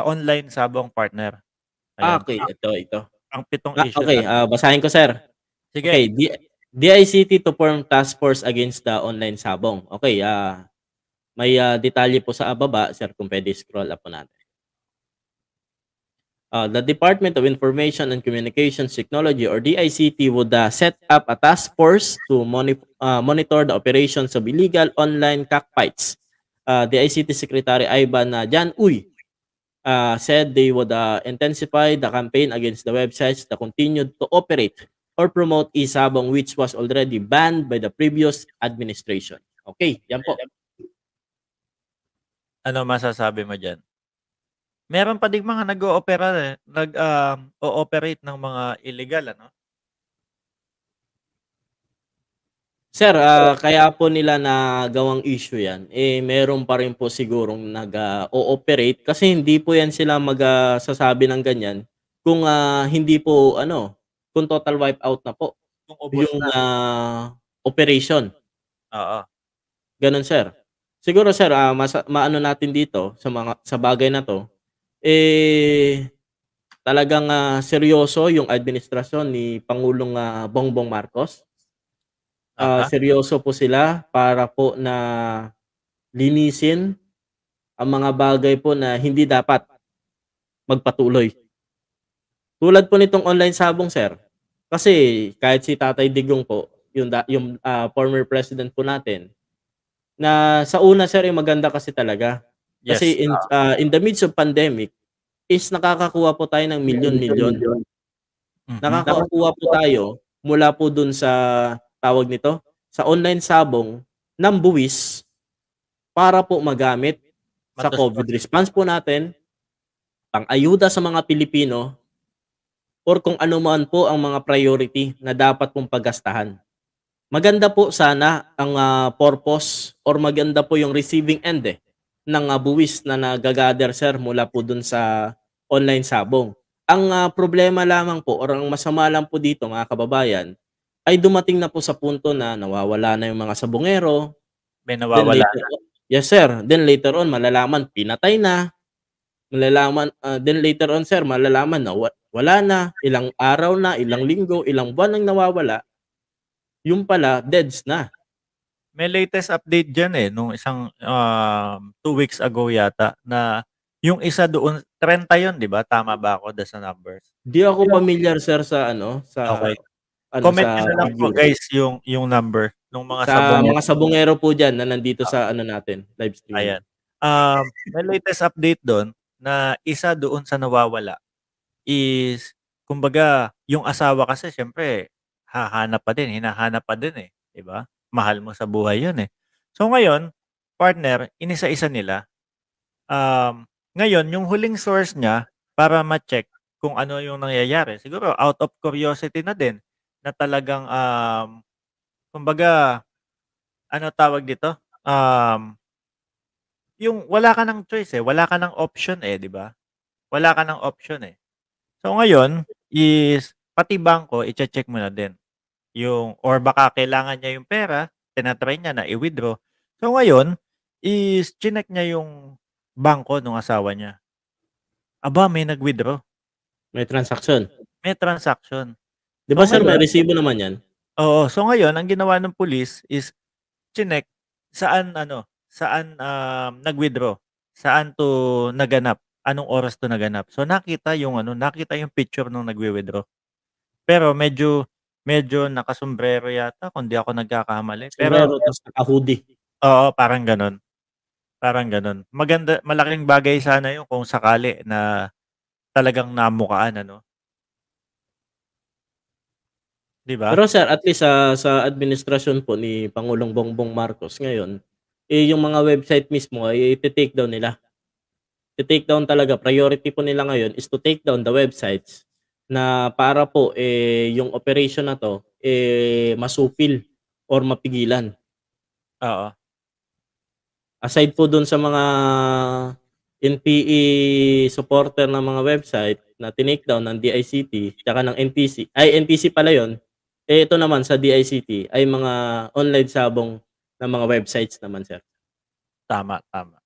Online sabong partner. Ayun, Okay, ito. ang 7 issue Okay, natin. basahin ko, sir. Sige. Okay, DICT to form task force against the online sabong. Okay, may detalye po sa baba, sir, kung pwede scroll up po natin. The Department of Information and Communications Technology or DICT would set up a task force to monitor the operations of illegal online cockfights. DICT Secretary Ivan Jan Uy said they would intensify the campaign against the websites that continued to operate or promote e-sabong which was already banned by the previous administration. Okay, yan po. Ano masasabi mo diyan? Meron pa ding mga o-operate ng mga illegal, ano? Sir, kaya po nila nagawang issue yan, meron pa rin po sigurong o-operate kasi hindi po yan sila sasabi ng ganyan kung hindi po kung total wipeout na po Kung ubos yung na. operation. Oo. Ganun, sir. Siguro, sir, maano natin dito sa bagay na to, talagang seryoso yung administrasyon ni Pangulong Bongbong Marcos. Aha. Seryoso po sila para po na linisin ang mga bagay po na hindi dapat magpatuloy. Tulad po nitong online sabong, sir. Kasi kahit si Tatay Digong po, yung former president po natin, na sa una, sir, maganda kasi talaga. Yes. Kasi in the midst of pandemic is nakakakuha po tayo ng milyon-milyon. Mhm. Nakakakuha po tayo mula po dun sa tawag nito, sa online sabong ng buwis para po magamit sa COVID Matustos. response po natin, pang-ayuda sa mga Pilipino, or kung ano man po ang mga priority na dapat pong paggastahan. Maganda po sana ang purpose or maganda po yung receiving end ng buwis na nagagather, sir, mula po dun sa online sabong. Ang problema lamang po or ang masama lang po dito, mga kababayan, ay dumating na po sa punto na nawawala na yung mga sabongero. May Then nawawala later na. Yes, sir. Then later on malalaman pinatay na. Then later on, sir, malalaman na wala na, ilang araw na, ilang linggo, ilang buwan nang nawawala. Yung pala deads na. May latest update diyan nung isang 2 weeks ago yata na yung isa doon 30 'yun, 'di ba? Tama ba ako sa numbers? Di ako familiar, sir, sa Okay. Comment niyo sa na lang po figure. guys yung number nung mga Sa sabong. mga sabongero po diyan na nandito sa natin, live streaming. Ayan. May latest update do'n na isa doon sa nawawala is kumbaga yung asawa kasi siyempre hinahanap pa din, 'di ba? Mahal mo sa buhay 'yun, eh. So ngayon, partner, inisa-isa nila. Ngayon yung huling source niya para ma-check kung ano yung nangyayari, siguro out of curiosity na din na talagang, kumbaga ano tawag dito, yung wala ka ng choice, wala ka ng option, 'di ba? Wala ka ng option, eh. So ngayon is pati bangko iche-check mo na din yung or baka kailangan niya yung pera, tina-try niya na i-withdraw. So ngayon is chineck niya yung bangko nung asawa niya. Aba, may nag-withdraw, May transaction. may transaction. 'Di ba, So sir, may ngayon resibo naman 'yan? oo, so ngayon ang ginawa ng pulis is chineck saan, nag-withdraw, saan 'to naganap, anong oras 'to naganap. So nakita yung picture nung nagwi-withdraw. Pero medyo nakasombrero yata kung di ako nagkakamali. Pero Sombrero tas naka-hoodie. oo, parang gano'n, parang gano'n. Malaking bagay sana yun kung sakali na talagang namukhaan, 'di ba? Pero, sir, at least sa administrasyon po ni Pangulong Bongbong Marcos ngayon, yung mga website mismo ay ite-take down nila. I-take down talaga, priority po nila ngayon is to take down the websites na para po, yung operation na 'to, masupil or mapigilan. Oo. Aside po dun sa mga NPA supporter ng mga website na tinake down ng DICT tsaka ng NTC ay NTC pala yun, ito naman sa DICT ay mga online sabong na mga websites naman, sir. Tama, tama.